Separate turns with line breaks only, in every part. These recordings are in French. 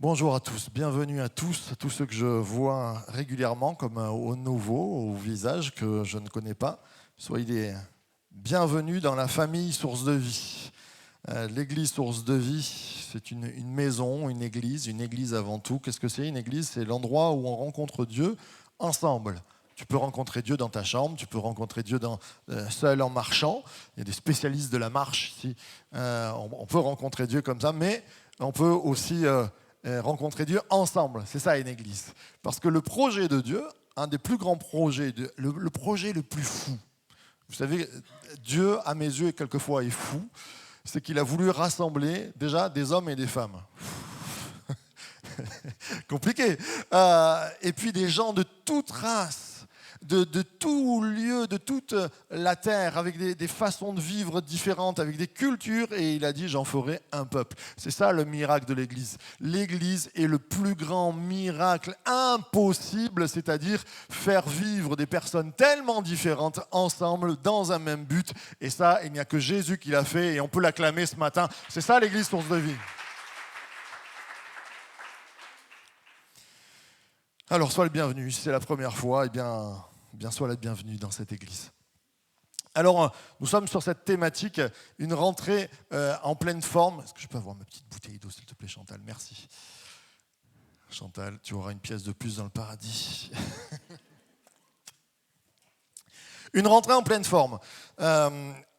Bonjour à tous, bienvenue à tous ceux que je vois régulièrement, comme aux nouveaux, au visage que je ne connais pas. Soyez les bienvenus dans la famille Source de Vie. L'église Source de Vie, c'est une maison, une église avant tout. Qu'est-ce que c'est une église? C'est l'endroit où on rencontre Dieu ensemble. Tu peux rencontrer Dieu dans ta chambre, tu peux rencontrer Dieu seul en marchant. Il y a des spécialistes de la marche ici. On peut rencontrer Dieu comme ça, mais on peut aussi rencontrer Dieu ensemble. C'est ça une église. Parce que le projet de Dieu, un des plus grands projets, le projet le plus fou, vous savez, Dieu, à mes yeux, quelquefois est fou, c'est qu'il a voulu rassembler déjà des hommes et des femmes. Compliqué. Et puis des gens de toute race, de tout lieu, de toute la terre, avec des façons de vivre différentes, avec des cultures, et il a dit, j'en ferai un peuple. C'est ça le miracle de l'Église. L'Église est le plus grand miracle impossible, c'est-à-dire faire vivre des personnes tellement différentes ensemble dans un même but. Et ça, il n'y a que Jésus qui l'a fait, et on peut l'acclamer ce matin. C'est ça l'Église Source de Vie. Alors, sois le bienvenu. Si c'est la première fois, bien sois le bienvenu dans cette église. Alors, nous sommes sur cette thématique, une rentrée en pleine forme. Est-ce que je peux avoir ma petite bouteille d'eau, s'il te plaît, Chantal? Merci. Chantal, tu auras une pièce de plus dans le paradis. Une rentrée en pleine forme.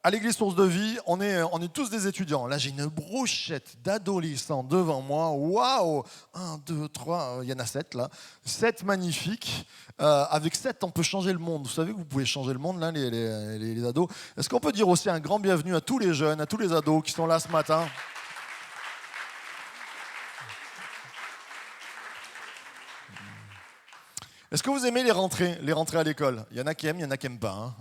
À l'église Source de Vie, on est tous des étudiants. Là, j'ai une brochette d'adolescents devant moi. Waouh! 1, 2, 3, il y en a 7 là. 7 magnifiques. Avec 7, on peut changer le monde. Vous savez que vous pouvez changer le monde, là, les ados. Est-ce qu'on peut dire aussi un grand bienvenue à tous les jeunes, à tous les ados qui sont là ce matin? Est-ce que vous aimez les rentrées à l'école? Il y en a qui aiment, il y en a qui n'aiment pas. Hein.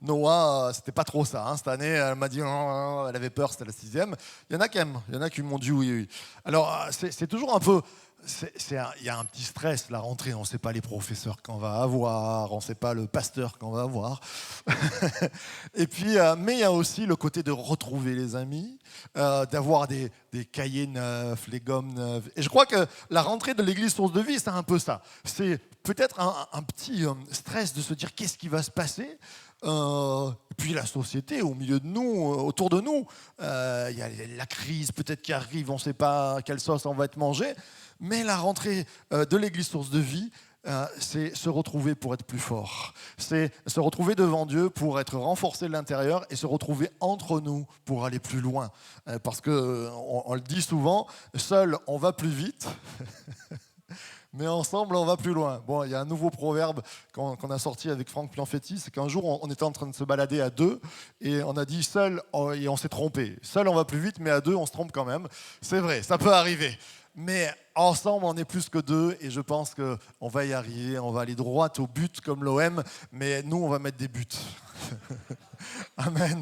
Noah, c'était pas trop ça. Hein. Cette année, elle m'a dit, oh, elle avait peur, c'était la 6e. Il y en a qui aiment, il y en a qui m'ont dit oui, oui. Alors, c'est toujours un peu... Il y a un petit stress, la rentrée. On ne sait pas les professeurs qu'on va avoir, on ne sait pas le pasteur qu'on va avoir. Et puis, mais il y a aussi le côté de retrouver les amis, d'avoir des cahiers neufs, les gommes neuves. Et je crois que la rentrée de l'église Source de Vie, c'est un peu ça. C'est peut-être un petit stress de se dire qu'est-ce qui va se passer. Et puis la société au milieu de nous, autour de nous, il y a la crise peut-être qui arrive, on ne sait pas quelle sauce on va être mangé, mais la rentrée de l'église Source de Vie, c'est se retrouver pour être plus fort, c'est se retrouver devant Dieu pour être renforcé de l'intérieur et se retrouver entre nous pour aller plus loin, parce qu'on le dit souvent, seul on va plus vite. Mais ensemble, on va plus loin. Bon, il y a un nouveau proverbe qu'on a sorti avec Franck Pianfetti, c'est qu'un jour, on était en train de se balader à 2 et on a dit seul, et on s'est trompé. Seul, on va plus vite, mais à 2, on se trompe quand même. C'est vrai, ça peut arriver. Mais ensemble, on est plus que 2 et je pense qu'on va y arriver. On va aller droit au but comme l'OM, mais nous, on va mettre des buts. Amen.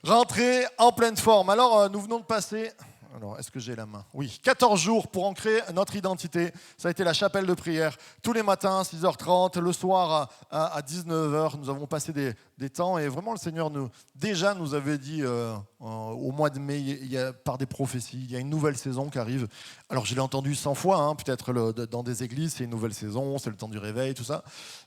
Rentrée en pleine forme. Alors, nous venons de passer... Alors, est-ce que j'ai la main? Oui, 14 jours pour ancrer notre identité. Ça a été la chapelle de prière. Tous les matins, 6h30, le soir à 19h, nous avons passé des temps. Et vraiment, le Seigneur déjà nous avait dit au mois de mai, par des prophéties, il y a une nouvelle saison qui arrive. Alors, je l'ai entendu 100 fois, hein, peut-être dans des églises, c'est une nouvelle saison, c'est le temps du réveil, tout ça.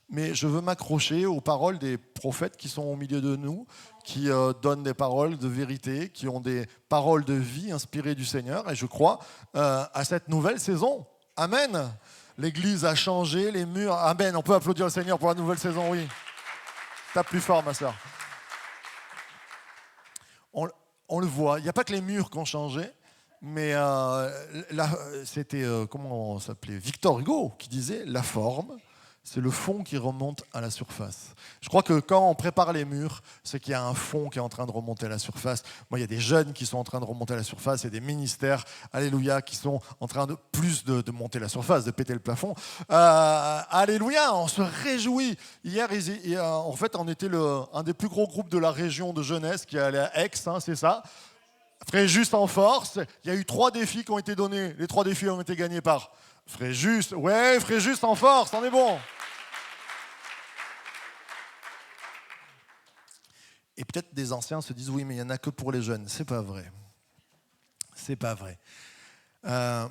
Mais je veux m'accrocher aux paroles des prophètes qui sont au milieu de nous, qui donnent des paroles de vérité, qui ont des paroles de vie inspirées du Seigneur. Et je crois à cette nouvelle saison. Amen. L'Église a changé, les murs... Amen. On peut applaudir le Seigneur pour la nouvelle saison, oui. Tape plus fort, ma sœur. On le voit. Il n'y a pas que les murs qui ont changé, mais là, c'était, comment on s'appelait, Victor Hugo qui disait « La forme ». C'est le fond qui remonte à la surface. Je crois que quand on prépare les murs, c'est qu'il y a un fond qui est en train de remonter à la surface. Moi, il y a des jeunes qui sont en train de remonter à la surface, et des ministères, alléluia, qui sont en train de monter à la surface, de péter le plafond. Alléluia, on se réjouit. Hier, en fait, on était un des plus gros groupes de la région de jeunesse qui est allé à Aix, hein, c'est ça. Fréjus en force. Il y a eu 3 défis qui ont été donnés. Les 3 défis ont été gagnés par Fréjus. Ouais, Fréjus en force, on est bon. Et peut-être des anciens se disent oui, mais il n'y en a que pour les jeunes. C'est pas vrai. C'est pas vrai. Euh,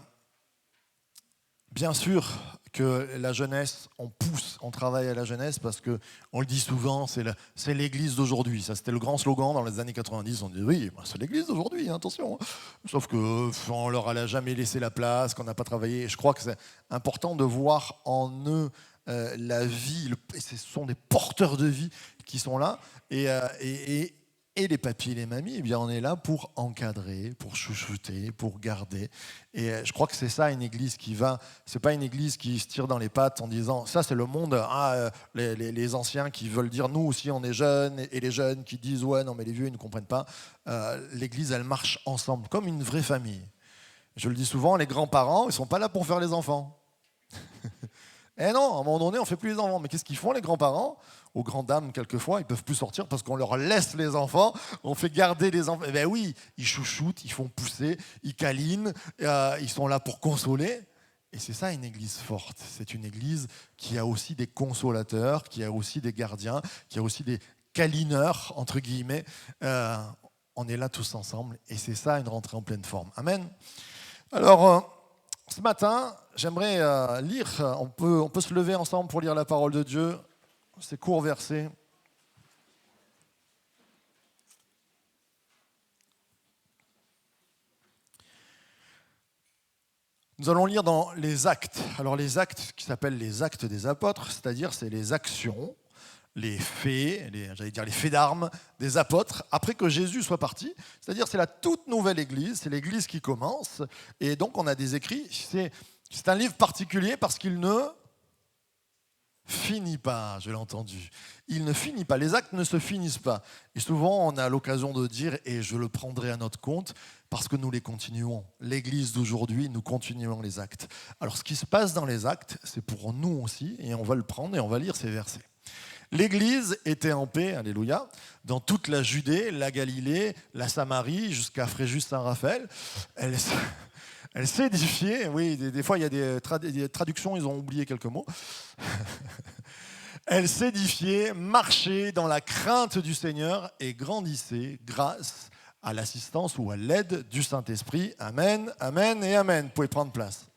Bien sûr que la jeunesse, on travaille à la jeunesse parce qu'on le dit souvent, c'est l'église d'aujourd'hui. Ça, c'était le grand slogan dans les années 90. On dit oui, c'est l'église d'aujourd'hui, hein, attention. Sauf qu'on leur a jamais laissé la place, qu'on n'a pas travaillé. Et je crois que c'est important de voir en eux la vie. Ce sont des porteurs de vie qui sont là. Et les papis et les mamies, eh bien, on est là pour encadrer, pour chouchouter, pour garder. Et je crois que c'est ça une église qui va. C'est pas une église qui se tire dans les pattes en disant ça c'est le monde. Les anciens qui veulent dire nous aussi on est jeunes et les jeunes qui disent ouais non mais les vieux ils ne comprennent pas. L'église elle marche ensemble comme une vraie famille. Je le dis souvent, les grands-parents ils sont pas là pour faire les enfants. Eh non, à un moment donné on fait plus les enfants. Mais qu'est-ce qu'ils font les grands-parents? Aux grandes dames, quelquefois, ils ne peuvent plus sortir parce qu'on leur laisse les enfants, on fait garder les enfants. Eh bien oui, ils chouchoutent, ils font pousser, ils câlinent, ils sont là pour consoler. Et c'est ça une église forte. C'est une église qui a aussi des consolateurs, qui a aussi des gardiens, qui a aussi des câlineurs, entre guillemets. On est là tous ensemble et c'est ça une rentrée en pleine forme. Amen. Alors, ce matin, j'aimerais lire, on peut se lever ensemble pour lire la parole de Dieu. Ces courts versets. Nous allons lire dans les actes. Alors les actes qui s'appellent les actes des apôtres, c'est-à-dire c'est les actions, les faits, les faits d'armes des apôtres après que Jésus soit parti. C'est-à-dire c'est la toute nouvelle église, c'est l'église qui commence. Et donc on a des écrits. C'est un livre particulier parce qu'il ne finit pas, je l'ai entendu. Il ne finit pas, les actes ne se finissent pas. Et souvent, on a l'occasion de dire, et je le prendrai à notre compte, parce que nous les continuons. L'Église d'aujourd'hui, nous continuons les actes. Alors, ce qui se passe dans les actes, c'est pour nous aussi, et on va le prendre et on va lire ces versets. L'Église était en paix, alléluia, dans toute la Judée, la Galilée, la Samarie, jusqu'à Fréjus-Saint-Raphaël. Elle s'édifiait, oui, des fois il y a des traductions, ils ont oublié quelques mots. Elle s'édifiait, marchait dans la crainte du Seigneur et grandissait grâce à l'assistance ou à l'aide du Saint-Esprit. Amen, amen et amen. Vous pouvez prendre place.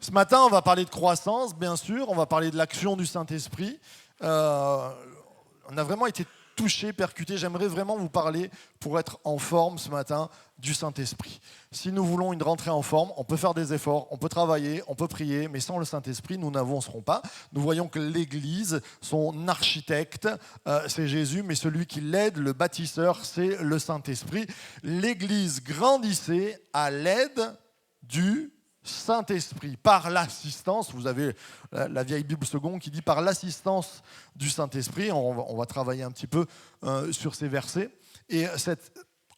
Ce matin, on va parler de croissance, bien sûr, on va parler de l'action du Saint-Esprit. On a vraiment été touché, percuté. J'aimerais vraiment vous parler, pour être en forme ce matin, du Saint-Esprit. Si nous voulons une rentrée en forme, on peut faire des efforts, on peut travailler, on peut prier, mais sans le Saint-Esprit, nous n'avancerons pas. Nous voyons que l'Église, son architecte, c'est Jésus, mais celui qui l'aide, le bâtisseur, c'est le Saint-Esprit. L'Église grandissait à l'aide du Saint-Esprit, par l'assistance, vous avez la vieille Bible seconde qui dit par l'assistance du Saint-Esprit, on va travailler un petit peu sur ces versets. Et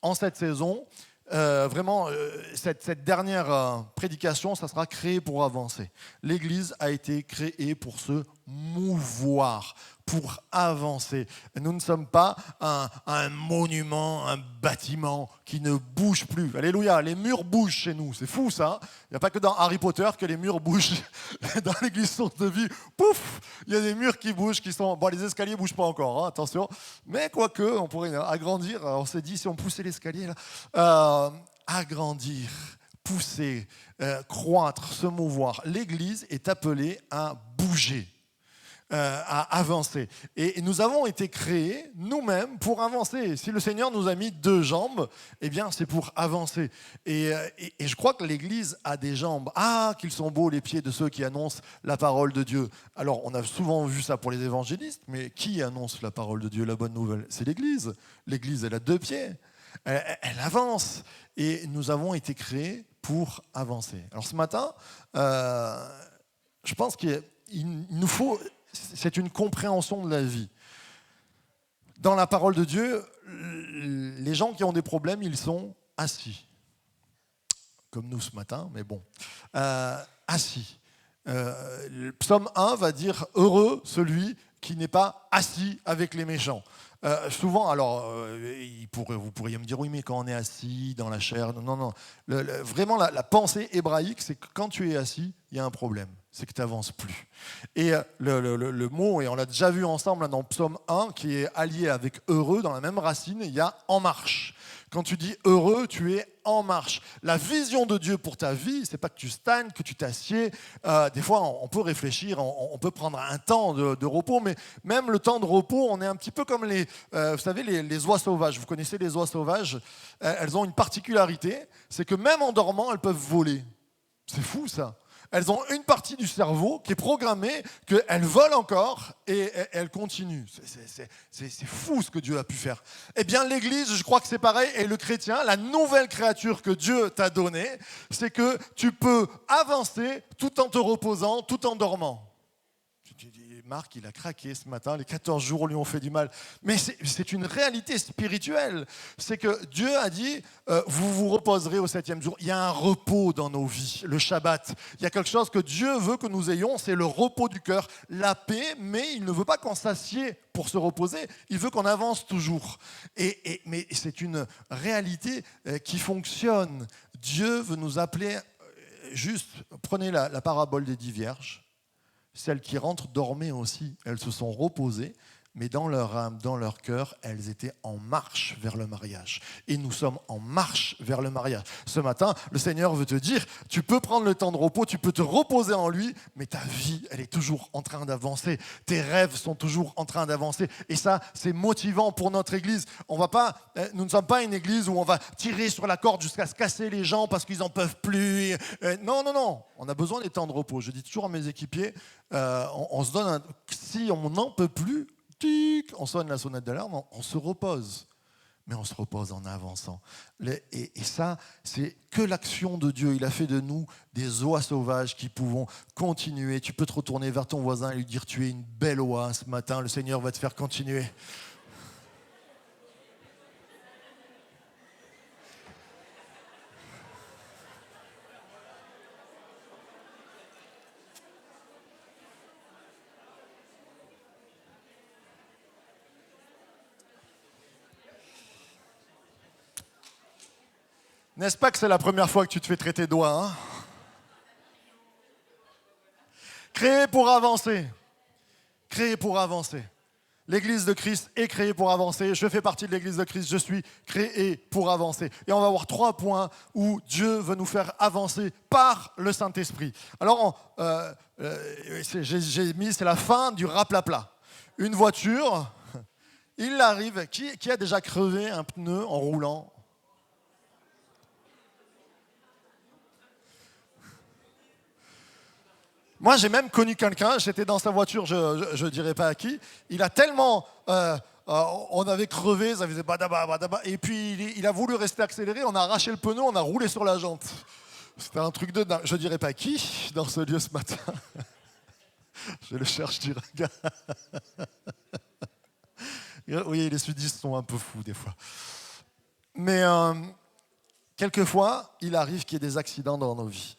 en cette saison, vraiment, cette dernière prédication, ça sera créé pour avancer. L'Église a été créée pour se mouvoir, pour avancer. Nous ne sommes pas un monument, un bâtiment qui ne bouge plus. Alléluia, les murs bougent chez nous. C'est fou ça. Il n'y a pas que dans Harry Potter que les murs bougent. Dans l'église Source de Vie, pouf, il y a des murs qui bougent, qui sont... Bon, les escaliers ne bougent pas encore, hein, attention. Mais quoique, on pourrait agrandir. On s'est dit, si on poussait l'escalier, là, agrandir, pousser, croître, se mouvoir. L'église est appelée à bouger. À avancer. Et nous avons été créés nous-mêmes pour avancer. Si le Seigneur nous a mis 2 jambes, eh bien c'est pour avancer. Et je crois que l'Église a des jambes. Ah, qu'ils sont beaux les pieds de ceux qui annoncent la parole de Dieu. Alors on a souvent vu ça pour les évangélistes, mais qui annonce la parole de Dieu, la bonne nouvelle? C'est l'Église. L'Église, elle a 2 pieds. Elle avance. Et nous avons été créés pour avancer. Alors ce matin, je pense qu'il nous faut... C'est une compréhension de la vie. Dans la parole de Dieu, les gens qui ont des problèmes, ils sont assis. Comme nous ce matin, mais bon. Assis. Le psaume 1 va dire « Heureux celui qui n'est pas assis avec les méchants ». Souvent, alors, vous pourriez me dire, oui, mais quand on est assis dans la chair, non. Vraiment, la pensée hébraïque, c'est que quand tu es assis, il y a un problème, c'est que tu n'avances plus. Et le mot, et on l'a déjà vu ensemble dans Psaume 1, qui est allié avec heureux, dans la même racine, il y a en marche. Quand tu dis heureux, tu es en marche. La vision de Dieu pour ta vie, c'est pas que tu stagnes, que tu t'assieds. Des fois, on peut réfléchir, on peut prendre un temps de repos, mais même le temps de repos, on est un petit peu comme vous savez, les oies sauvages. Vous connaissez les oies sauvages? Elles ont une particularité, c'est que même en dormant, elles peuvent voler. C'est fou ça. Elles ont une partie du cerveau qui est programmée qu'elles volent encore et elles continuent. C'est fou ce que Dieu a pu faire. Eh bien, l'Église, je crois que c'est pareil. Et le chrétien, la nouvelle créature que Dieu t'a donnée, c'est que tu peux avancer tout en te reposant, tout en dormant. Tu dis, Marc, il a craqué ce matin, les 14 jours lui ont fait du mal. Mais c'est une réalité spirituelle. C'est que Dieu a dit, vous vous reposerez au 7e jour. Il y a un repos dans nos vies, le Shabbat. Il y a quelque chose que Dieu veut que nous ayons, c'est le repos du cœur, la paix, mais il ne veut pas qu'on s'assied pour se reposer, il veut qu'on avance toujours. Mais c'est une réalité qui fonctionne. Dieu veut nous appeler, juste, prenez la parabole des 10 vierges. Celles qui rentrent dormaient aussi. Elles se sont reposées, mais dans leur âme, dans leur cœur, elles étaient en marche vers le mariage. Et nous sommes en marche vers le mariage. Ce matin, le Seigneur veut te dire, tu peux prendre le temps de repos, tu peux te reposer en lui, mais ta vie, elle est toujours en train d'avancer. Tes rêves sont toujours en train d'avancer. Et ça, c'est motivant pour notre Église. Nous ne sommes pas une Église où on va tirer sur la corde jusqu'à se casser les jambes parce qu'ils n'en peuvent plus. Non. On a besoin des temps de repos. Je dis toujours à mes équipiers, on se donne si on n'en peut plus, on sonne la sonnette d'alarme, on se repose. Mais on se repose en avançant. Et ça, c'est que l'action de Dieu. Il a fait de nous des oies sauvages qui pouvons continuer. Tu peux te retourner vers ton voisin et lui dire, tu es une belle oie ce matin, le Seigneur va te faire continuer. N'est-ce pas que c'est la première fois que tu te fais traiter d'oie, hein? Créé pour avancer. Créé pour avancer. L'Église de Christ est créée pour avancer. Je fais partie de l'Église de Christ. Je suis créé pour avancer. Et on va voir 3 points où Dieu veut nous faire avancer par le Saint-Esprit. Alors, j'ai mis, c'est la fin du raplapla. Une voiture, il arrive. Qui a déjà crevé un pneu en roulant? Moi, j'ai même connu quelqu'un, j'étais dans sa voiture, je ne dirais pas à qui, il a tellement... on avait crevé, ça faisait badaba, badaba, et puis il a voulu rester accéléré, on a arraché le pneu, on a roulé sur la jante. C'était un truc de dingue. Je ne dirais pas qui dans ce lieu ce matin. Je le cherche, je dirais. Oui, les sudistes sont un peu fous des fois. Mais quelquefois, il arrive qu'il y ait des accidents dans nos vies.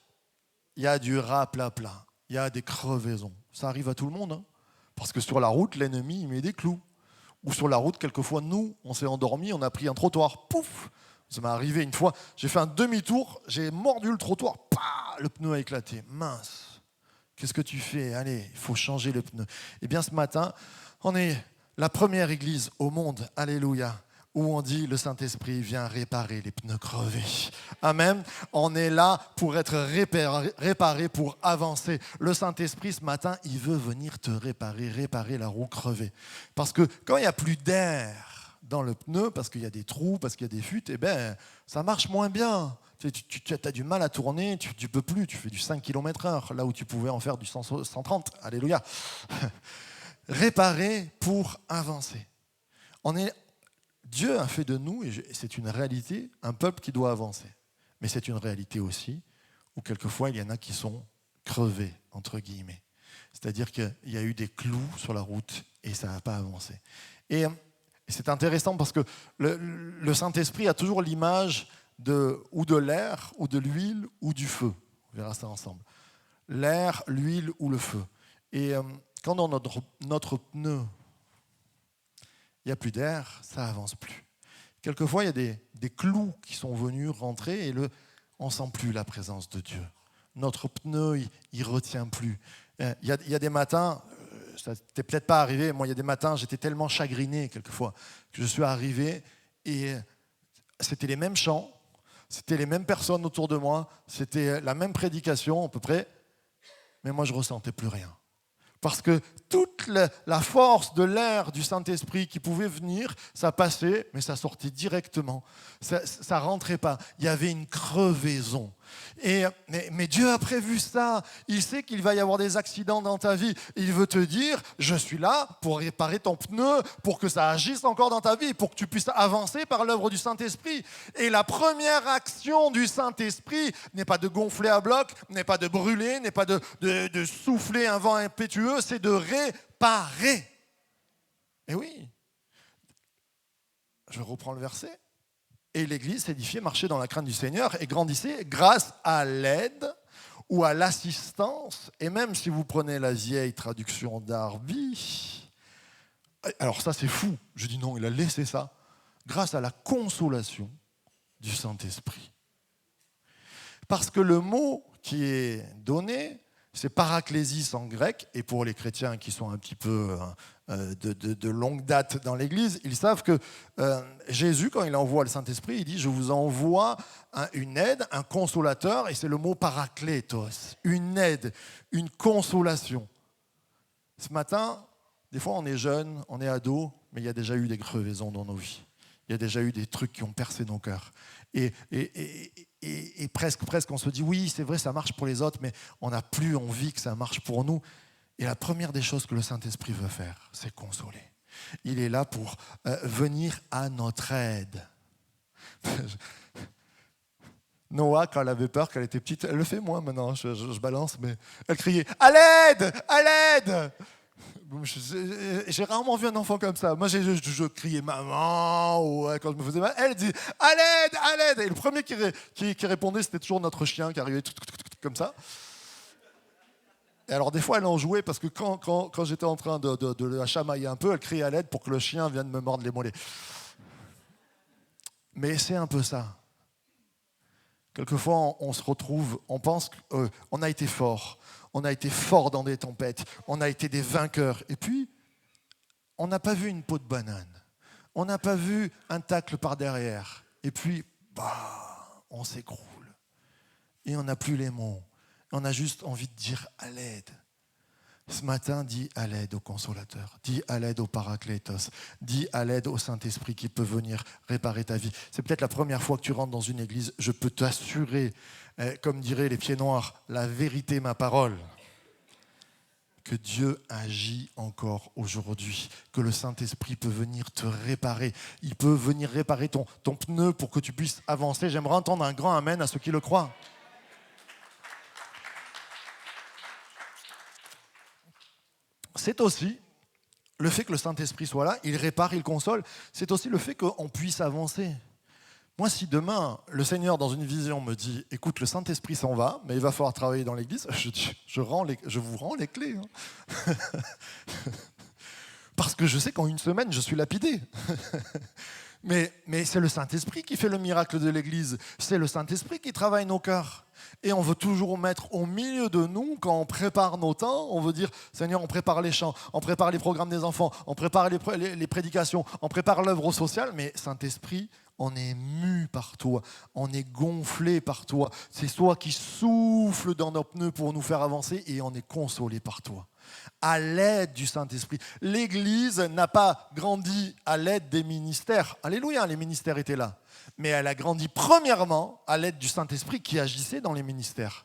Il y a du raplapla. Il y a des crevaisons. Ça arrive à tout le monde. Hein. Parce que sur la route, l'ennemi, il met des clous. Ou sur la route, quelquefois, nous, on s'est endormis, on a pris un trottoir. Pouf! Ça m'est arrivé une fois. J'ai fait un demi-tour, j'ai mordu le trottoir. Pah, le pneu a éclaté. Mince! Qu'est-ce que tu fais? Allez, il faut changer le pneu. Eh bien, ce matin, on est la première église au monde. Alléluia. Où on dit le Saint-Esprit vient réparer les pneus crevés. Amen. On est là pour être réparé, pour avancer. Le Saint-Esprit, ce matin, il veut venir te réparer la roue crevée. Parce que quand il n'y a plus d'air dans le pneu, parce qu'il y a des trous, parce qu'il y a des fuites, eh ben, ça marche moins bien. Tu as du mal à tourner, tu ne peux plus, tu fais du 5 km/h, là où tu pouvais en faire du 130. Alléluia. Réparer pour avancer. Dieu a fait de nous, et c'est une réalité, un peuple qui doit avancer. Mais c'est une réalité aussi où quelquefois il y en a qui sont crevés, entre guillemets. C'est-à-dire qu'il y a eu des clous sur la route et ça n'a pas avancé. Et c'est intéressant parce que le Saint-Esprit a toujours l'image ou de l'air, ou de l'huile, ou du feu. On verra ça ensemble. L'air, l'huile ou le feu. Et quand dans notre pneu, il n'y a plus d'air, ça n'avance plus. Quelquefois, il y a des clous qui sont venus rentrer et on ne sent plus la présence de Dieu. Notre pneu, il ne retient plus. Il y a des matins, ça t'est peut-être pas arrivé, moi il y a des matins, j'étais tellement chagriné quelquefois que je suis arrivé et c'était les mêmes chants, c'était les mêmes personnes autour de moi, c'était la même prédication à peu près, mais moi je ne ressentais plus rien. Parce que toute la force de l'air du Saint-Esprit qui pouvait venir, ça passait, mais ça sortait directement. Ça ne rentrait pas. Il y avait une crevaison. Mais Dieu a prévu ça. Il sait qu'il va y avoir des accidents dans ta vie. Il veut te dire, je suis là pour réparer ton pneu, pour que ça agisse encore dans ta vie, pour que tu puisses avancer par l'œuvre du Saint-Esprit. Et la première action du Saint-Esprit n'est pas de gonfler à bloc, n'est pas de brûler, n'est pas de souffler un vent impétueux, c'est de réparer. Et oui, je reprends le verset. Et l'Église s'édifiait, marchait dans la crainte du Seigneur et grandissait grâce à l'aide ou à l'assistance. Et même si vous prenez la vieille traduction d'Arby, alors ça c'est fou, je dis non, il a laissé ça, grâce à la consolation du Saint-Esprit. Parce que le mot qui est donné, c'est paraklésis en grec, et pour les chrétiens qui sont un petit peu de longue date dans l'Église, ils savent que Jésus, quand il envoie le Saint-Esprit, il dit « Je vous envoie une aide, un consolateur », et c'est le mot paraklétos, une aide, une consolation. Ce matin, des fois on est jeune, on est ado, mais il y a déjà eu des crevaisons dans nos vies. Il y a déjà eu des trucs qui ont percé nos cœurs. Et presque, on se dit, oui, c'est vrai, ça marche pour les autres, mais on n'a plus envie que ça marche pour nous. Et la première des choses que le Saint-Esprit veut faire, c'est consoler. Il est là pour venir à notre aide. Noah, quand elle avait peur, quand elle était petite, elle le fait moins maintenant, je balance, mais elle criait « À l'aide! À l'aide !» J'ai rarement vu un enfant comme ça. Moi, je criais maman ou quand je me faisais mal. Elle dit à l'aide, à l'aide. Et le premier qui répondait, c'était toujours notre chien qui arrivait comme ça. Et alors des fois, elle en jouait parce que quand j'étais en train de la chamailler un peu, elle criait à l'aide pour que le chien vienne me mordre les mollets. Mais c'est un peu ça. Quelquefois, on se retrouve, on pense qu'on a été fort. On a été fort dans des tempêtes. On a été des vainqueurs. Et puis, on n'a pas vu une peau de banane. On n'a pas vu un tacle par derrière. Et puis, on s'écroule. Et on n'a plus les mots. On a juste envie de dire à l'aide. Ce matin, dis à l'aide au consolateur, dis à l'aide au paraklétos, dis à l'aide au Saint-Esprit qui peut venir réparer ta vie. C'est peut-être la première fois que tu rentres dans une église, je peux t'assurer, comme diraient les pieds noirs, la vérité, ma parole, que Dieu agit encore aujourd'hui, que le Saint-Esprit peut venir te réparer. Il peut venir réparer ton pneu pour que tu puisses avancer. J'aimerais entendre un grand amen à ceux qui le croient. C'est aussi le fait que le Saint-Esprit soit là, il répare, il console. C'est aussi le fait qu'on puisse avancer. Moi, si demain, le Seigneur, dans une vision, me dit « Écoute, le Saint-Esprit s'en va, mais il va falloir travailler dans l'Église », je vous rends les clés. Hein. Parce que je sais qu'en une semaine, je suis lapidé. Mais c'est le Saint-Esprit qui fait le miracle de l'Église. C'est le Saint-Esprit qui travaille nos cœurs. Et on veut toujours mettre au milieu de nous, quand on prépare nos temps, on veut dire, Seigneur, on prépare les chants, on prépare les programmes des enfants, on prépare les prédications, on prépare l'œuvre sociale, mais Saint-Esprit, on est mu par toi, on est gonflé par toi. C'est toi qui souffles dans nos pneus pour nous faire avancer et on est consolé par toi. À l'aide du Saint-Esprit. L'Église n'a pas grandi à l'aide des ministères. Alléluia, les ministères étaient là. Mais elle a grandi premièrement à l'aide du Saint-Esprit qui agissait dans les ministères.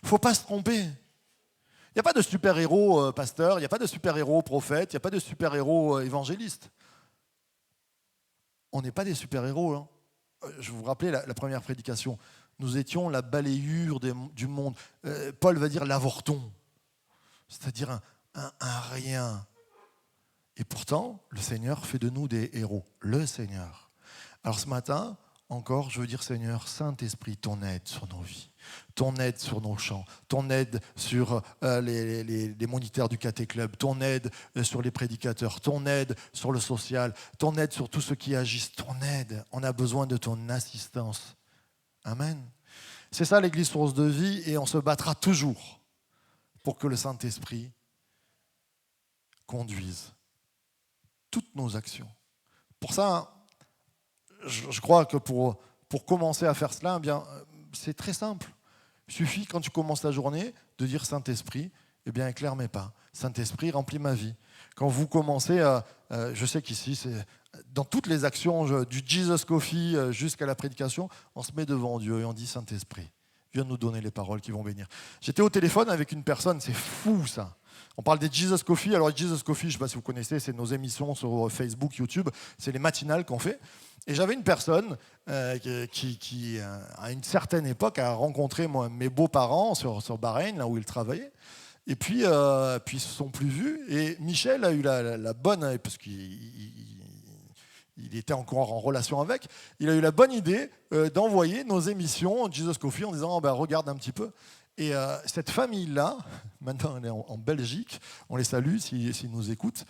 Il ne faut pas se tromper. Il n'y a pas de super-héros pasteur, il n'y a pas de super-héros prophète, il n'y a pas de super-héros évangéliste. On n'est pas des super-héros. Hein. Je vous rappelais la première prédication. Nous étions la balayure du monde. Paul va dire l'avorton. C'est-à-dire un rien. Et pourtant, le Seigneur fait de nous des héros. Le Seigneur. Alors ce matin, encore, je veux dire, Seigneur, Saint-Esprit, ton aide sur nos vies, ton aide sur nos chants, ton aide sur les moniteurs du Caté Club, ton aide sur les prédicateurs, ton aide sur le social, ton aide sur tous ceux qui agissent, ton aide. On a besoin de ton assistance. Amen. C'est ça l'Église source de vie et on se battra toujours pour que le Saint-Esprit conduise toutes nos actions. Pour ça, je crois que pour commencer à faire cela, eh bien, c'est très simple. Il suffit, quand tu commences ta journée, de dire Saint-Esprit, eh bien, éclaire mes pas. Saint-Esprit, remplis ma vie. Quand vous commencez à... je sais qu'ici, c'est dans toutes les actions, du Jesus Coffee jusqu'à la prédication, on se met devant Dieu et on dit Saint-Esprit, viens nous donner les paroles qui vont bénir. J'étais au téléphone avec une personne, c'est fou ça. On parle des Jesus Coffee. Alors, Jesus Coffee, je ne sais pas si vous connaissez, c'est nos émissions sur Facebook, YouTube. C'est les matinales qu'on fait. Et j'avais une personne qui, à une certaine époque, a rencontré mes beaux-parents sur Bahreïn, là où ils travaillaient. Et puis ils ne se sont plus vus. Et Michel a eu la bonne, parce qu'il était encore en relation avec, il a eu la bonne idée d'envoyer nos émissions Jesus Coffee en disant regarde un petit peu. Et cette famille-là, maintenant elle est en Belgique, on les salue s'ils nous écoutent,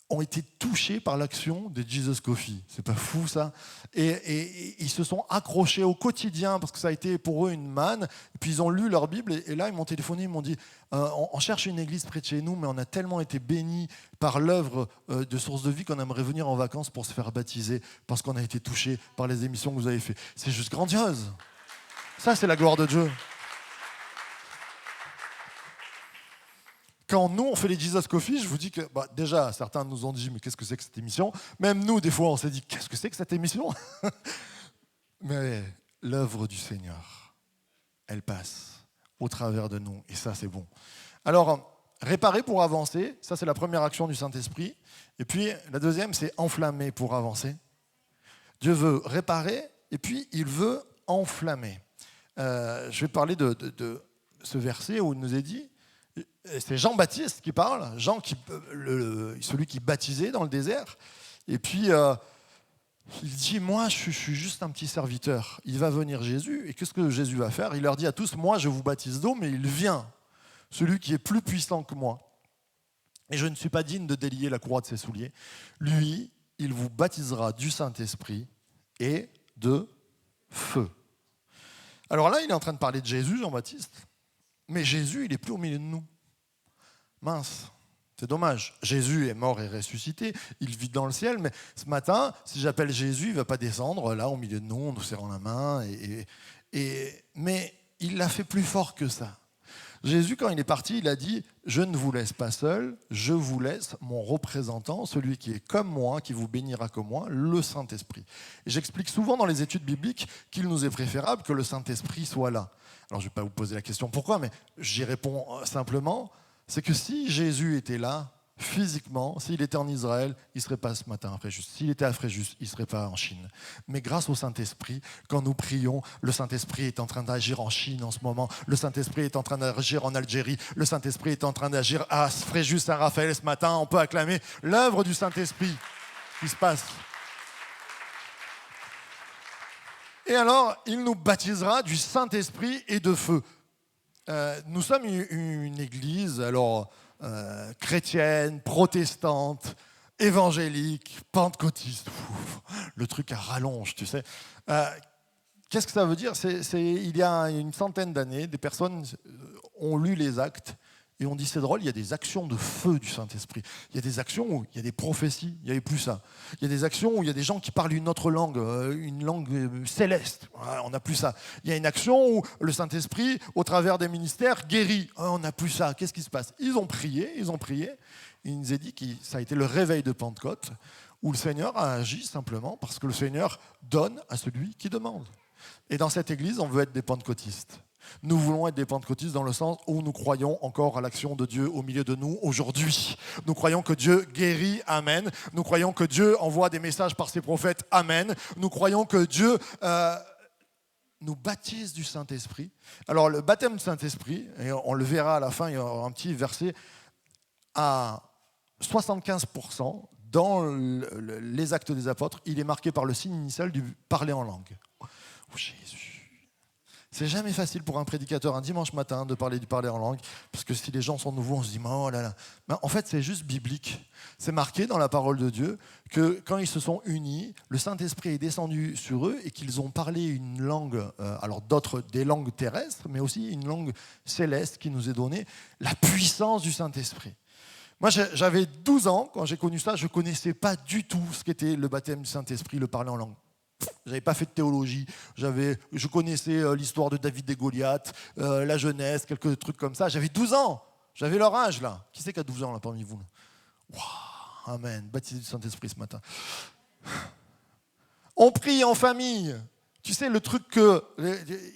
ont été touchés par l'action de Jesus Coffee. C'est pas fou ça? Et ils se sont accrochés au quotidien parce que ça a été pour eux une manne. Et puis ils ont lu leur Bible et là ils m'ont téléphoné, ils m'ont dit on cherche une église près de chez nous, mais on a tellement été bénis par l'œuvre de Source de Vie qu'on aimerait venir en vacances pour se faire baptiser parce qu'on a été touchés par les émissions que vous avez faites. C'est juste grandiose. Ça, c'est la gloire de Dieu. Quand nous, on fait les Jesus Coffee, je vous dis que, déjà, certains nous ont dit, mais qu'est-ce que c'est que cette émission? Même nous, des fois, on s'est dit, qu'est-ce que c'est que cette émission? Mais l'œuvre du Seigneur, elle passe au travers de nous, et ça, c'est bon. Alors, réparer pour avancer, ça, c'est la première action du Saint-Esprit. Et puis, la deuxième, c'est enflammer pour avancer. Dieu veut réparer, et puis, il veut enflammer. Je vais parler de ce verset où il nous est dit, c'est Jean-Baptiste qui parle, celui qui baptisait dans le désert, et puis il dit, moi je suis juste un petit serviteur, il va venir Jésus, et qu'est-ce que Jésus va faire? Il leur dit à tous, moi je vous baptise d'eau, mais il vient, celui qui est plus puissant que moi, et je ne suis pas digne de délier la courroie de ses souliers, lui, il vous baptisera du Saint-Esprit et de feu. Alors là, il est en train de parler de Jésus, Jean-Baptiste, mais Jésus, il n'est plus au milieu de nous. Mince, c'est dommage. Jésus est mort et ressuscité, il vit dans le ciel, mais ce matin, si j'appelle Jésus, il ne va pas descendre là au milieu de nous, en nous serrant la main. Mais il l'a fait plus fort que ça. Jésus, quand il est parti, il a dit « Je ne vous laisse pas seul, je vous laisse mon représentant, celui qui est comme moi, qui vous bénira comme moi, le Saint-Esprit. » Et j'explique souvent dans les études bibliques qu'il nous est préférable que le Saint-Esprit soit là. Alors je ne vais pas vous poser la question pourquoi, mais j'y réponds simplement. C'est que si Jésus était là, physiquement, s'il était en Israël, il ne serait pas ce matin à Fréjus. S'il était à Fréjus, il ne serait pas en Chine. Mais grâce au Saint-Esprit, quand nous prions, le Saint-Esprit est en train d'agir en Chine en ce moment. Le Saint-Esprit est en train d'agir en Algérie. Le Saint-Esprit est en train d'agir à Fréjus, Saint-Raphaël ce matin. On peut acclamer l'œuvre du Saint-Esprit qui se passe. Et alors, il nous baptisera du Saint-Esprit et de feu. Nous sommes une église, chrétienne, protestante, évangélique, pentecôtiste. Le truc à rallonge, tu sais. Qu'est-ce que ça veut dire? Il y a une centaine d'années, des personnes ont lu les actes et ont dit c'est drôle, il y a des actions de feu du Saint-Esprit. Il y a des actions où il y a des prophéties, il n'y avait plus ça. Il y a des actions où il y a des gens qui parlent une autre langue, une langue céleste. On n'a plus ça. Il y a une action où le Saint-Esprit, au travers des ministères, guérit. On n'a plus ça. Qu'est-ce qui se passe? Ils ont prié. Il nous est dit que ça a été le réveil de Pentecôte, où le Seigneur a agi simplement parce que le Seigneur donne à celui qui demande. Et dans cette église, on veut être des pentecôtistes. Nous voulons être des pentecôtistes dans le sens où nous croyons encore à l'action de Dieu au milieu de nous aujourd'hui. Nous croyons que Dieu guérit, amen. Nous croyons que Dieu envoie des messages par ses prophètes, amen. Nous croyons que Dieu nous baptise du Saint-Esprit. Alors le baptême du Saint-Esprit, et on le verra à la fin, il y aura un petit verset, à 75% dans les actes des apôtres, il est marqué par le signe initial du parler en langue. Oh, Jésus. C'est jamais facile pour un prédicateur un dimanche matin de parler du parler en langue, parce que si les gens sont nouveaux, on se dit oh là là. Ben, en fait, c'est juste biblique. C'est marqué dans la parole de Dieu que quand ils se sont unis, le Saint-Esprit est descendu sur eux et qu'ils ont parlé une langue, des langues terrestres, mais aussi une langue céleste qui nous est donnée, la puissance du Saint-Esprit. Moi, j'avais 12 ans quand j'ai connu ça. Je ne connaissais pas du tout ce qu'était le baptême du Saint-Esprit, le parler en langue. Je n'avais pas fait de théologie. Je connaissais l'histoire de David et Goliath, la Genèse, quelques trucs comme ça. J'avais 12 ans. J'avais leur âge, là. Qui c'est qui a 12 ans, là, parmi vous? Waouh, amen. Baptisé du Saint-Esprit ce matin. On prie en famille. Tu sais, le truc que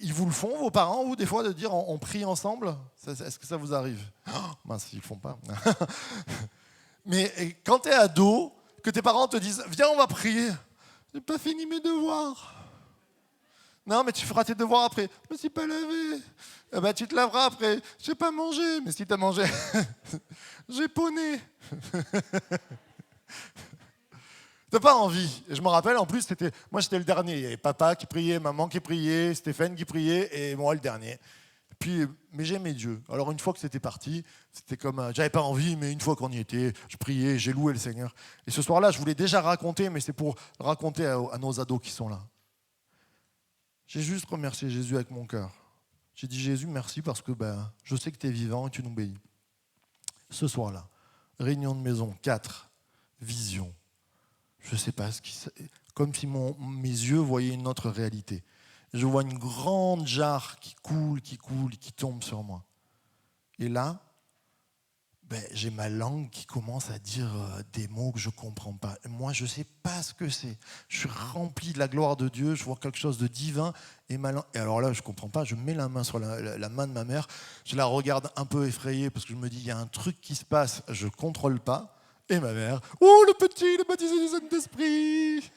ils vous le font, vos parents, vous, des fois, de dire on prie ensemble. Est-ce que ça vous arrive? Mince, ils ne le font pas. Mais quand tu es ado, que tes parents te disent viens, on va prier. J'ai pas fini mes devoirs. Non, mais tu feras tes devoirs après. Je me suis pas lavé. Eh ben, tu te laveras après. J'ai pas mangé. Mais si tu as mangé, j'ai poney. T'as pas envie. Et je me rappelle, en plus, moi j'étais le dernier. Il y avait papa qui priait, maman qui priait, Stéphane qui priait, et moi le dernier. Mais j'aimais Dieu. Alors une fois que c'était parti, c'était comme, j'avais pas envie, mais une fois qu'on y était, je priais, j'ai loué le Seigneur. Et ce soir-là, je voulais déjà raconter, mais c'est pour raconter à nos ados qui sont là. J'ai juste remercié Jésus avec mon cœur. J'ai dit Jésus, merci parce que je sais que tu es vivant et tu nous bénis. Ce soir-là, réunion de maison 4, vision. Je ne sais pas, comme si mes yeux voyaient une autre réalité. Je vois une grande jarre qui coule, qui tombe sur moi. Et là, j'ai ma langue qui commence à dire des mots que je ne comprends pas. Et moi, je ne sais pas ce que c'est. Je suis rempli de la gloire de Dieu, je vois quelque chose de divin. Et alors là, je ne comprends pas, je mets la main sur la main de ma mère, je la regarde un peu effrayée parce que je me dis, il y a un truc qui se passe, je ne contrôle pas. Et ma mère, oh le petit, il est baptisé du Saint-Esprit.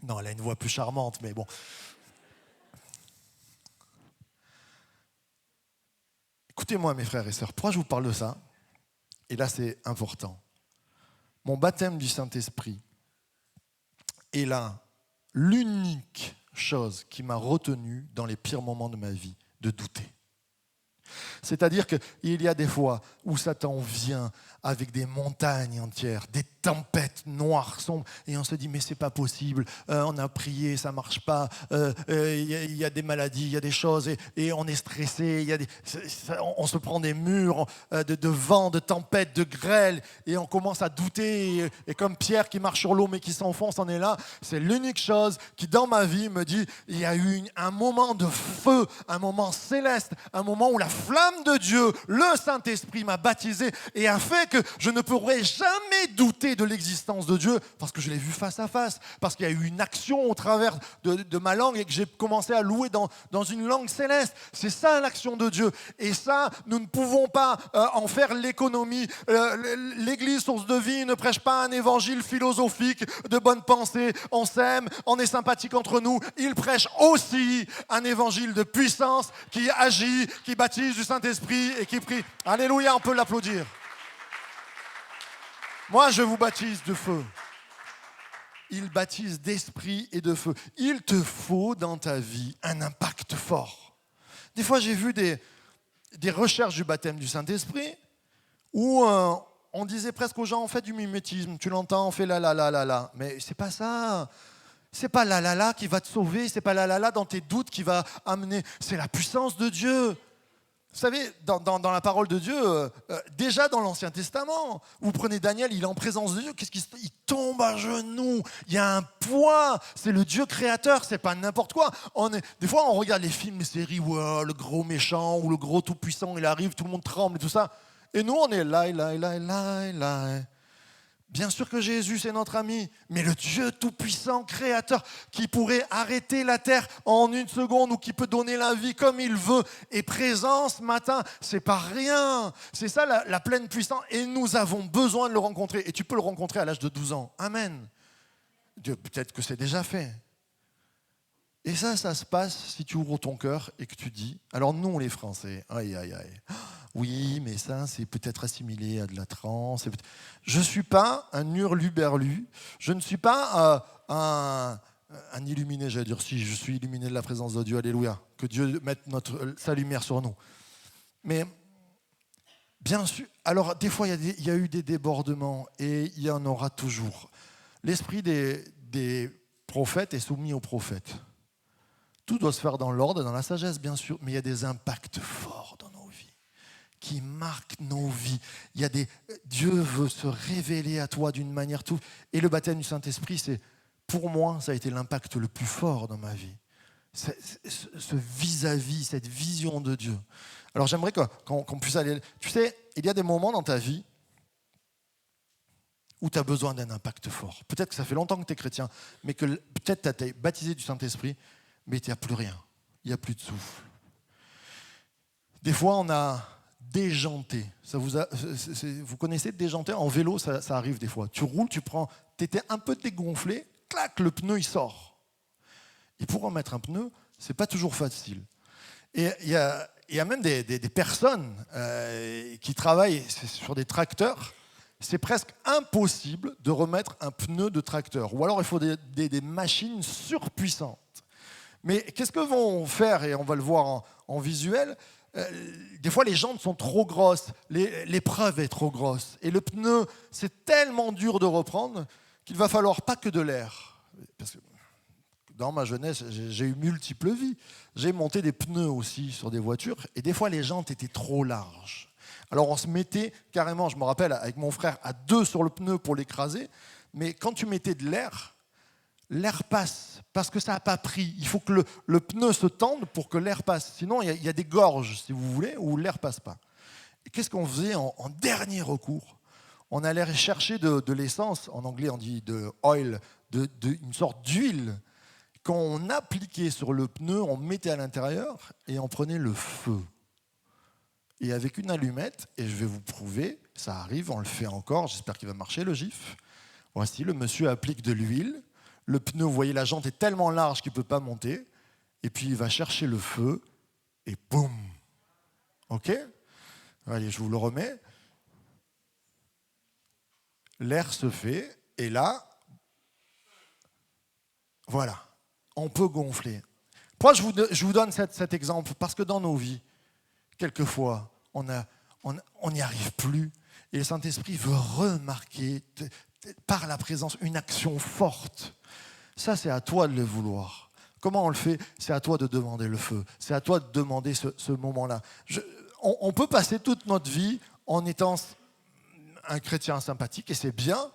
Non, elle a une voix plus charmante, mais bon. Écoutez-moi, mes frères et sœurs, pourquoi je vous parle de ça? Et là, c'est important. Mon baptême du Saint-Esprit est là l'unique chose qui m'a retenu dans les pires moments de ma vie, de douter. C'est-à-dire qu'il y a des fois où Satan vient avec des montagnes entières, des tempêtes noires, sombres, et on se dit mais c'est pas possible, on a prié, ça marche pas, il y a des maladies, il y a des choses, et on est stressé, on se prend des murs de vent, de tempêtes, de grêle, et on commence à douter, et comme Pierre qui marche sur l'eau mais qui s'enfonce, on est là. C'est l'unique chose qui dans ma vie me dit il y a eu un moment de feu, un moment céleste, un moment où la flamme de Dieu, le Saint-Esprit m'a baptisé et a fait que je ne pourrais jamais douter de l'existence de Dieu parce que je l'ai vu face à face, parce qu'il y a eu une action au travers de ma langue et que j'ai commencé à louer dans une langue céleste. C'est ça l'action de Dieu. Et ça, nous ne pouvons pas en faire l'économie. L'Église Source de Vie ne prêche pas un évangile philosophique de bonne pensée. On s'aime, on est sympathique entre nous. Il prêche aussi un évangile de puissance qui agit, qui baptise du Saint-Esprit et qui prie. Alléluia, on peut l'applaudir. Moi, je vous baptise de feu. Il baptise d'esprit et de feu. Il te faut dans ta vie un impact fort. Des fois, j'ai vu des recherches du baptême du Saint-Esprit où on disait presque aux gens, on fait du mimétisme. Tu l'entends, on fait la. Mais c'est pas ça. C'est pas la qui va te sauver. C'est pas la dans tes doutes qui va amener. C'est la puissance de Dieu. Vous savez, dans la parole de Dieu, déjà dans l'Ancien Testament, vous prenez Daniel, il est en présence de Dieu, il tombe à genoux, il y a un poids, c'est le Dieu créateur, c'est pas n'importe quoi. Des fois, on regarde les films, les séries où le gros méchant ou le gros tout-puissant, il arrive, tout le monde tremble et tout ça. Et nous, on est là. Bien sûr que Jésus, c'est notre ami, mais le Dieu tout-puissant, créateur, qui pourrait arrêter la terre en une seconde ou qui peut donner la vie comme il veut, est présent ce matin, c'est pas rien. C'est ça la pleine puissance et nous avons besoin de le rencontrer. Et tu peux le rencontrer à l'âge de 12 ans. Amen. Peut-être que c'est déjà fait. Et ça se passe si tu ouvres ton cœur et que tu dis, alors nous les Français, aïe, oui, mais ça c'est peut-être assimilé à de la transe. Je ne suis pas un hurluberlu, je ne suis pas un illuminé, j'allais dire, si je suis illuminé de la présence de Dieu, alléluia, que Dieu mette sa lumière sur nous. Mais bien sûr, alors des fois il y a eu des débordements et il y en aura toujours. L'esprit des prophètes est soumis aux prophètes. Tout doit se faire dans l'ordre, dans la sagesse, bien sûr, mais il y a des impacts forts dans nos vies. qui marquent nos vies. Dieu veut se révéler à toi d'une manière tout. Et le baptême du Saint-Esprit, pour moi, ça a été l'impact le plus fort dans ma vie. Ce vis-à-vis, cette vision de Dieu. Alors j'aimerais qu'on puisse aller... Tu sais, il y a des moments dans ta vie où tu as besoin d'un impact fort. Peut-être que ça fait longtemps que tu es chrétien, mais que peut-être tu as été baptisé du Saint-Esprit, mais tu n'as plus rien. Il n'y a plus de souffle. Des fois, on a déjanté. Vous connaissez déjanter? En vélo, ça arrive des fois. Tu roules, tu étais un peu dégonflé, clac, le pneu, il sort. Et pour remettre un pneu, ce n'est pas toujours facile. Et il y a même des personnes qui travaillent sur des tracteurs. C'est presque impossible de remettre un pneu de tracteur. Ou alors il faut des machines surpuissantes. Mais qu'est-ce que vont faire, et on va le voir en visuel, des fois les jantes sont trop grosses, l'épreuve est trop grosse. Et le pneu, c'est tellement dur de reprendre qu'il va falloir pas que de l'air. Parce que dans ma jeunesse, j'ai eu multiples vies. J'ai monté des pneus aussi sur des voitures, et des fois les jantes étaient trop larges. Alors on se mettait carrément, je me rappelle, avec mon frère, à 2 sur le pneu pour l'écraser, mais quand tu mettais de l'air passe, parce que ça n'a pas pris. Il faut que le pneu se tende pour que l'air passe. Sinon, il y a des gorges, si vous voulez, où l'air ne passe pas. Et qu'est-ce qu'on faisait en dernier recours? On allait chercher de l'essence, en anglais on dit de oil, une sorte d'huile, qu'on appliquait sur le pneu, on mettait à l'intérieur et on prenait le feu. Et avec une allumette, et je vais vous prouver, ça arrive, on le fait encore, j'espère qu'il va marcher le GIF. Voici, le monsieur applique de l'huile, le pneu, vous voyez, la jante est tellement large qu'il ne peut pas monter, et puis il va chercher le feu, et boum. Ok? Allez, je vous le remets. L'air se fait, et là, voilà, on peut gonfler. Pourquoi je vous donne cet exemple? Parce que dans nos vies, quelquefois, on n'y arrive plus. Et le Saint-Esprit veut remarquer par la présence une action forte. Ça, c'est à toi de le vouloir. Comment on le fait? C'est à toi de demander le feu. C'est à toi de demander ce moment-là. On peut passer toute notre vie en étant un chrétien sympathique, et c'est bien,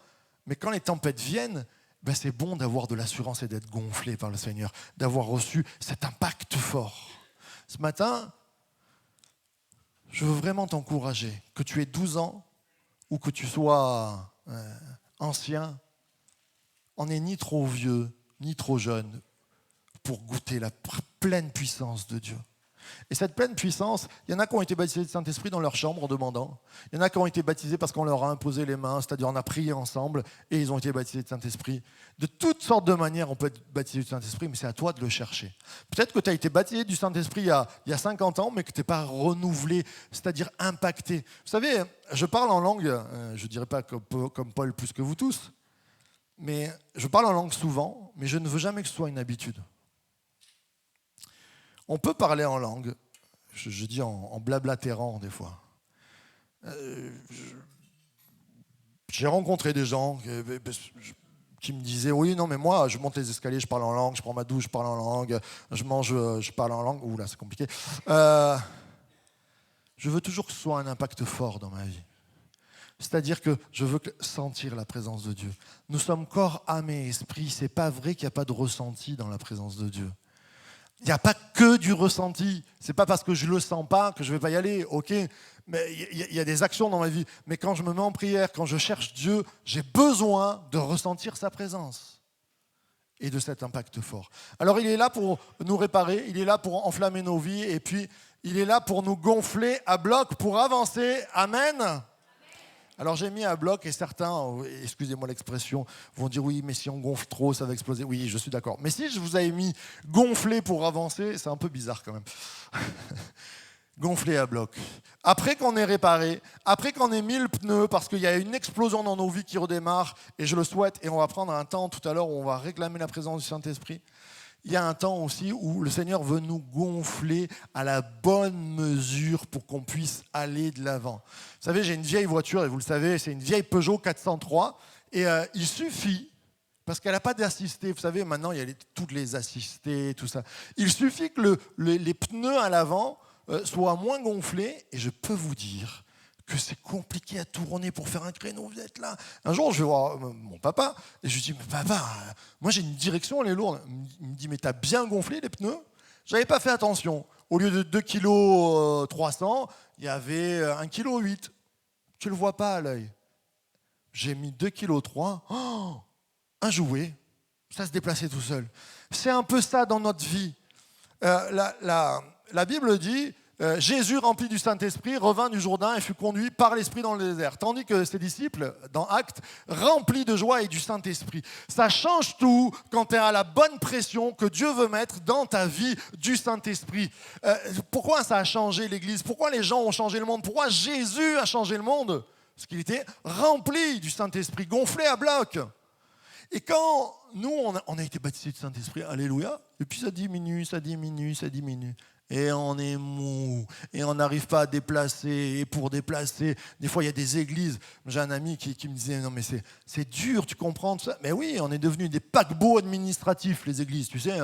mais quand les tempêtes viennent, c'est bon d'avoir de l'assurance et d'être gonflé par le Seigneur, d'avoir reçu cet impact fort. Ce matin, je veux vraiment t'encourager, que tu aies 12 ans ou que tu sois ancien, on n'est ni trop vieux, ni trop jeune pour goûter la pleine puissance de Dieu. Et cette pleine puissance, il y en a qui ont été baptisés du Saint-Esprit dans leur chambre en demandant. Il y en a qui ont été baptisés parce qu'on leur a imposé les mains, c'est-à-dire on a prié ensemble et ils ont été baptisés du Saint-Esprit. De toutes sortes de manières, on peut être baptisé du Saint-Esprit, mais c'est à toi de le chercher. Peut-être que tu as été baptisé du Saint-Esprit il y a 50 ans, mais que tu n'es pas renouvelé, c'est-à-dire impacté. Vous savez, je parle en langue, je ne dirais pas comme Paul plus que vous tous, mais je parle en langue souvent, mais je ne veux jamais que ce soit une habitude. On peut parler en langue, je dis en blablatérant des fois. J'ai rencontré des gens qui me disaient « Oui, non, mais moi, je monte les escaliers, je parle en langue, je prends ma douche, je parle en langue, je mange, je parle en langue. » Ouh là, c'est compliqué. Je veux toujours que ce soit un impact fort dans ma vie. C'est-à-dire que je veux sentir la présence de Dieu. Nous sommes corps, âme et esprit. C'est pas vrai qu'il n'y a pas de ressenti dans la présence de Dieu. Il n'y a pas que du ressenti. C'est pas parce que je le sens pas que je vais pas y aller. Ok, mais il y a des actions dans ma vie. Mais quand je me mets en prière, quand je cherche Dieu, j'ai besoin de ressentir sa présence et de cet impact fort. Alors il est là pour nous réparer, il est là pour enflammer nos vies, et puis il est là pour nous gonfler à bloc pour avancer. Amen. Alors j'ai mis à bloc, et certains, excusez-moi l'expression, vont dire oui, mais si on gonfle trop, ça va exploser. Oui, je suis d'accord. Mais si je vous avais mis gonfler pour avancer, c'est un peu bizarre quand même. Gonfler à bloc. Après qu'on ait réparé, après qu'on ait mis le pneu, parce qu'il y a une explosion dans nos vies qui redémarre, et je le souhaite, et on va prendre un temps tout à l'heure où on va réclamer la présence du Saint-Esprit. Il y a un temps aussi où le Seigneur veut nous gonfler à la bonne mesure pour qu'on puisse aller de l'avant. Vous savez, j'ai une vieille voiture, et vous le savez, c'est une vieille Peugeot 403, et il suffit, parce qu'elle n'a pas d'assisté, vous savez, maintenant il y a toutes les assistés, tout ça. Il suffit que les pneus à l'avant soit moins gonflé. Et je peux vous dire que c'est compliqué à tourner pour faire un créneau. Vous êtes là. Un jour, je vais voir mon papa et je lui dis, mais papa, moi j'ai une direction, elle est lourde. Il me dit, mais t'as bien gonflé les pneus? J'avais pas fait attention. Au lieu de 2,3 kg, il y avait 1,8 kg. Tu le vois pas à l'œil. J'ai mis 2,3 kg. Oh, un jouet. Ça se déplaçait tout seul. C'est un peu ça dans notre vie. La Bible dit, Jésus, rempli du Saint-Esprit, revint du Jourdain et fut conduit par l'Esprit dans le désert. Tandis que ses disciples, dans Actes, remplis de joie et du Saint-Esprit. Ça change tout quand tu es à la bonne pression que Dieu veut mettre dans ta vie du Saint-Esprit. Pourquoi ça a changé l'Église? Pourquoi les gens ont changé le monde? Pourquoi Jésus a changé le monde? Parce qu'il était rempli du Saint-Esprit, gonflé à bloc. Et quand nous, on a été baptisés du Saint-Esprit, alléluia, et puis ça diminue, ça diminue, ça diminue. Et on est mou, et on n'arrive pas à déplacer, et pour déplacer, des fois il y a des églises. J'ai un ami qui me disait, non mais c'est dur, tu comprends tout ça? Mais oui, on est devenus des paquebots administratifs, les églises, tu sais.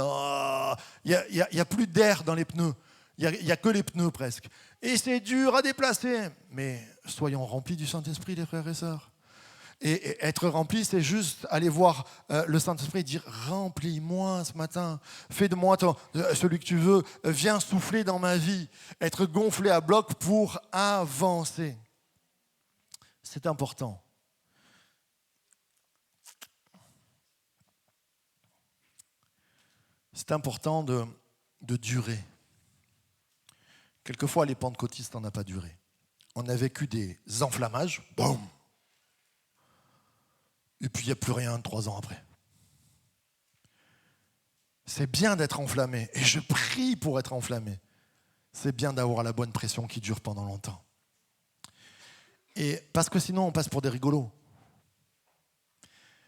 Il n'y a plus d'air dans les pneus, il n'y a que les pneus presque. Et c'est dur à déplacer, mais soyons remplis du Saint-Esprit, les frères et sœurs. Et être rempli, c'est juste aller voir le Saint-Esprit et dire « Remplis-moi ce matin, fais de moi celui que tu veux, viens souffler dans ma vie ». Être gonflé à bloc pour avancer. C'est important. C'est important de durer. Quelquefois, les pentecôtistes, on n'a pas duré. On a vécu des enflammages, boum. Et puis il n'y a plus rien 3 ans après. C'est bien d'être enflammé, et je prie pour être enflammé. C'est bien d'avoir la bonne pression qui dure pendant longtemps. Et parce que sinon on passe pour des rigolos.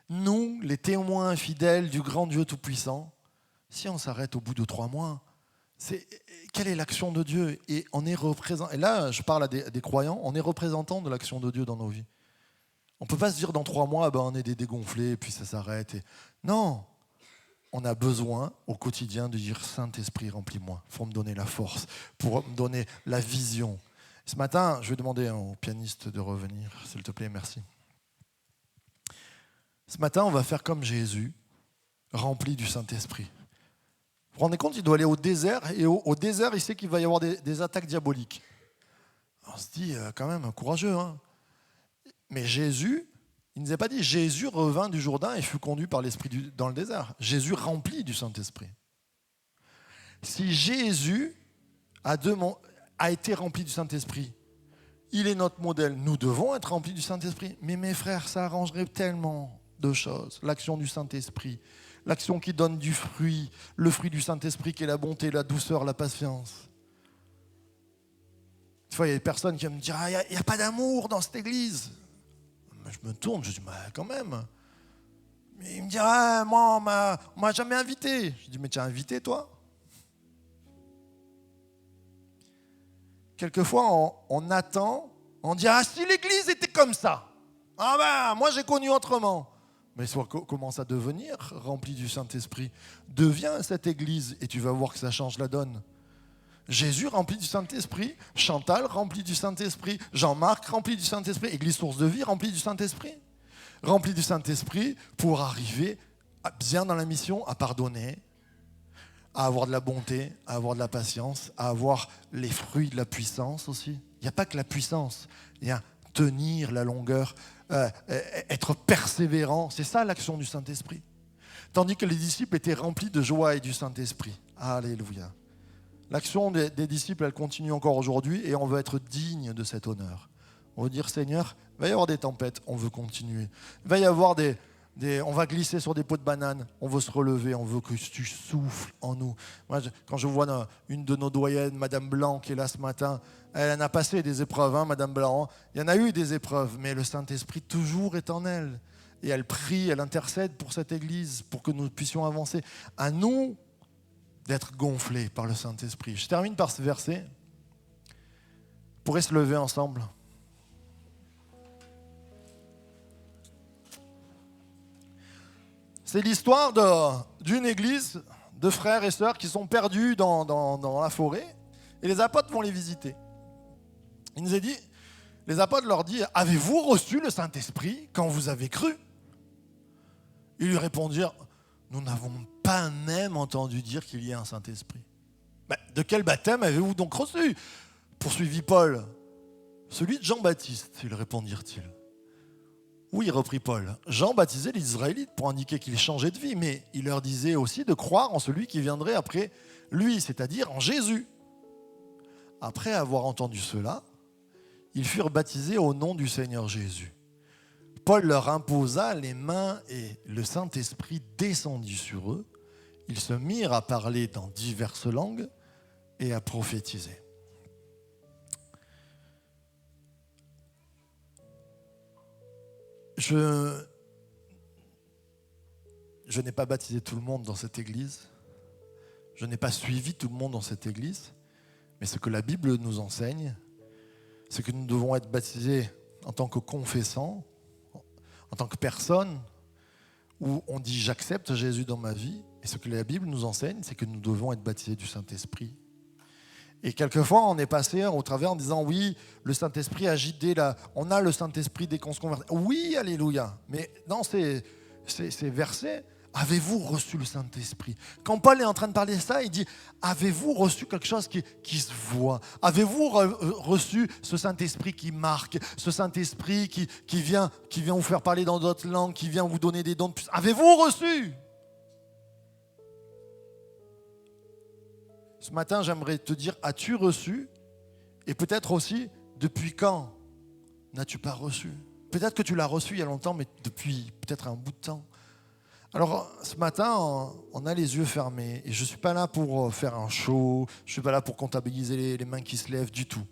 Nous, les témoins fidèles du grand Dieu Tout-Puissant, si on s'arrête au bout de 3 mois, quelle est l'action de Dieu? Et on est représentant. Et là, je parle à des croyants, on est représentant de l'action de Dieu dans nos vies. On ne peut pas se dire dans 3 mois, on est des dégonflés et puis ça s'arrête. Non, on a besoin au quotidien de dire Saint-Esprit, remplis-moi. Il faut me donner la force, pour me donner la vision. Ce matin, je vais demander au pianiste de revenir, s'il te plaît, merci. Ce matin, on va faire comme Jésus, rempli du Saint-Esprit. Vous vous rendez compte, il doit aller au désert, et au désert, il sait qu'il va y avoir des attaques diaboliques. On se dit, quand même, courageux, hein. Mais Jésus, il ne nous a pas dit, Jésus revint du Jourdain et fut conduit par l'Esprit dans le désert. Jésus rempli du Saint-Esprit. Si Jésus a été rempli du Saint-Esprit, il est notre modèle, nous devons être remplis du Saint-Esprit. Mais mes frères, ça arrangerait tellement de choses. L'action du Saint-Esprit, l'action qui donne du fruit, le fruit du Saint-Esprit qui est la bonté, la douceur, la patience. Des fois, il y a des personnes qui me disent, il n'y a pas d'amour dans cette église. Je me tourne, je dis, quand même. Mais il me dit, moi, on m'a jamais invité. Je dis, mais tu as invité, toi? Quelquefois, on attend, on dit, si l'église était comme ça, moi j'ai connu autrement. Mais soit commence à devenir rempli du Saint-Esprit. Deviens cette église et tu vas voir que ça change la donne. Jésus rempli du Saint-Esprit, Chantal rempli du Saint-Esprit, Jean-Marc rempli du Saint-Esprit, Église Source de Vie rempli du Saint-Esprit. Rempli du Saint-Esprit pour arriver bien dans la mission, à pardonner, à avoir de la bonté, à avoir de la patience, à avoir les fruits de la puissance aussi. Il n'y a pas que la puissance, il y a tenir la longueur, être persévérant, c'est ça l'action du Saint-Esprit. Tandis que les disciples étaient remplis de joie et du Saint-Esprit. Alléluia. L'action des disciples, elle continue encore aujourd'hui et on veut être digne de cet honneur. On veut dire, Seigneur, il va y avoir des tempêtes, on veut continuer. Il va y avoir on va glisser sur des pots de banane, on veut se relever, on veut que tu souffles en nous. Moi, quand je vois une de nos doyennes, Madame Blanc, qui est là ce matin, elle en a passé des épreuves, Madame Blanc. Il y en a eu des épreuves, mais le Saint-Esprit toujours est en elle. Et elle prie, elle intercède pour cette Église, pour que nous puissions avancer. À nous d'être gonflés par le Saint-Esprit. Je termine par ce verset. On pourrait se lever ensemble. C'est l'histoire d'une église de frères et sœurs qui sont perdus dans la forêt. Et les apôtres vont les visiter. Il nous a dit, les apôtres leur disent, avez-vous reçu le Saint-Esprit quand vous avez cru? Ils lui répondirent, nous n'avons pas même entendu dire qu'il y ait un Saint-Esprit. De quel baptême avez-vous donc reçu? Poursuivit Paul. Celui de Jean-Baptiste, ils répondirent-ils. Oui, reprit Paul, Jean baptisait les Israélites pour indiquer qu'ils changeaient de vie, mais il leur disait aussi de croire en celui qui viendrait après lui, c'est-à-dire en Jésus. Après avoir entendu cela, ils furent baptisés au nom du Seigneur Jésus. Paul leur imposa les mains et le Saint-Esprit descendit sur eux. Ils se mirent à parler dans diverses langues et à prophétiser. Je n'ai pas baptisé tout le monde dans cette église. Je n'ai pas suivi tout le monde dans cette église. Mais ce que la Bible nous enseigne, c'est que nous devons être baptisés en tant que confessants, en tant que personne où on dit « j'accepte Jésus dans ma vie ». Et ce que la Bible nous enseigne, c'est que nous devons être baptisés du Saint-Esprit. Et quelquefois, on est passé au travers en disant « oui, le Saint-Esprit agit dès là. On a le Saint-Esprit dès qu'on se convertit. » Oui, alléluia. Mais dans ces versets, avez-vous reçu le Saint-Esprit? Quand Paul est en train de parler de ça, il dit « avez-vous reçu quelque chose qui se voit? Avez-vous reçu ce Saint-Esprit qui marque? Ce Saint-Esprit qui vient vous faire parler dans d'autres langues, qui vient vous donner des dons de puissance? Avez-vous reçu ?» Ce matin, j'aimerais te dire, as-tu reçu? Et peut-être aussi, depuis quand n'as-tu pas reçu? Peut-être que tu l'as reçu il y a longtemps, mais depuis peut-être un bout de temps. Alors, ce matin, on a les yeux fermés. Et je ne suis pas là pour faire un show. Je ne suis pas là pour comptabiliser les mains qui se lèvent du tout.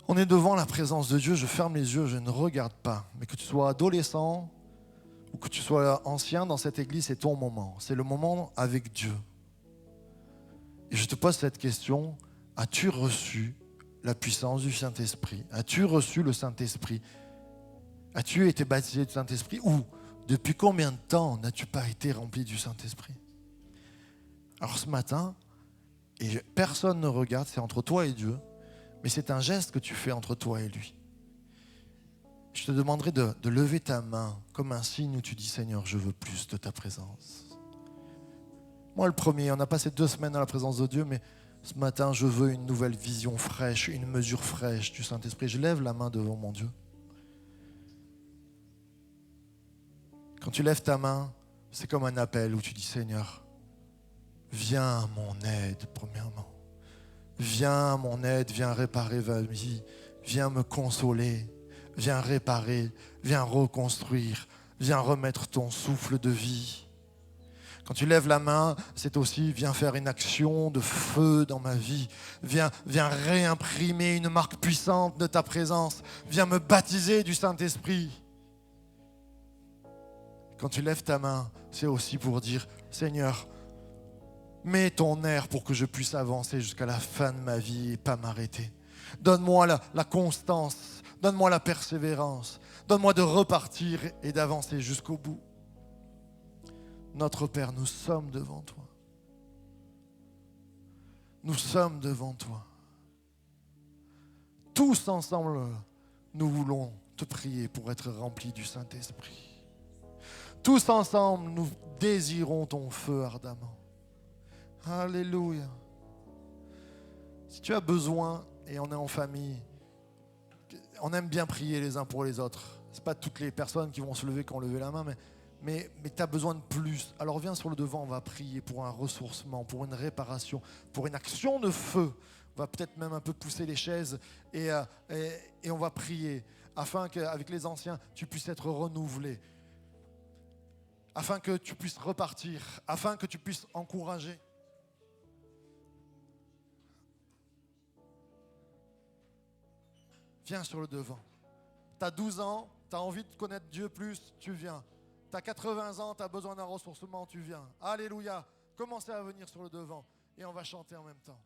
On est devant la présence de Dieu. Je ferme les yeux, je ne regarde pas. Mais que tu sois adolescent ou que tu sois ancien dans cette église, c'est ton moment. C'est le moment avec Dieu. Et je te pose cette question, as-tu reçu la puissance du Saint-Esprit? As-tu reçu le Saint-Esprit? As-tu été baptisé du Saint-Esprit? Ou depuis combien de temps n'as-tu pas été rempli du Saint-Esprit? Alors ce matin, et personne ne regarde, c'est entre toi et Dieu, mais c'est un geste que tu fais entre toi et lui. Je te demanderai de lever ta main comme un signe où tu dis « Seigneur, je veux plus de ta présence ». Moi, le premier, on a passé 2 semaines dans la présence de Dieu, mais ce matin, je veux une nouvelle vision fraîche, une mesure fraîche du Saint-Esprit. Je lève la main devant mon Dieu. Quand tu lèves ta main, c'est comme un appel où tu dis « Seigneur, viens à mon aide, premièrement. Viens à mon aide, viens réparer ma vie, viens me consoler, viens réparer, viens reconstruire, viens remettre ton souffle de vie. » Quand tu lèves la main, c'est aussi, viens faire une action de feu dans ma vie. Viens réimprimer une marque puissante de ta présence. Viens me baptiser du Saint-Esprit. Quand tu lèves ta main, c'est aussi pour dire, Seigneur, mets ton air pour que je puisse avancer jusqu'à la fin de ma vie et pas m'arrêter. Donne-moi la constance, donne-moi la persévérance, donne-moi de repartir et d'avancer jusqu'au bout. Notre Père, nous sommes devant toi. Nous sommes devant toi. Tous ensemble, nous voulons te prier pour être remplis du Saint-Esprit. Tous ensemble, nous désirons ton feu ardemment. Alléluia. Si tu as besoin, et on est en famille, on aime bien prier les uns pour les autres. Ce n'est pas toutes les personnes qui vont se lever qui ont levé la main, mais tu as besoin de plus. Alors viens sur le devant, on va prier pour un ressourcement, pour une réparation, pour une action de feu. On va peut-être même un peu pousser les chaises et on va prier afin qu'avec les anciens, tu puisses être renouvelé, afin que tu puisses repartir, afin que tu puisses encourager. Viens sur le devant. Tu as 12 ans, tu as envie de connaître Dieu plus, tu viens. Tu as 80 ans, tu as besoin d'un ressourcement, tu viens. Alléluia. Commencez à venir sur le devant et on va chanter en même temps.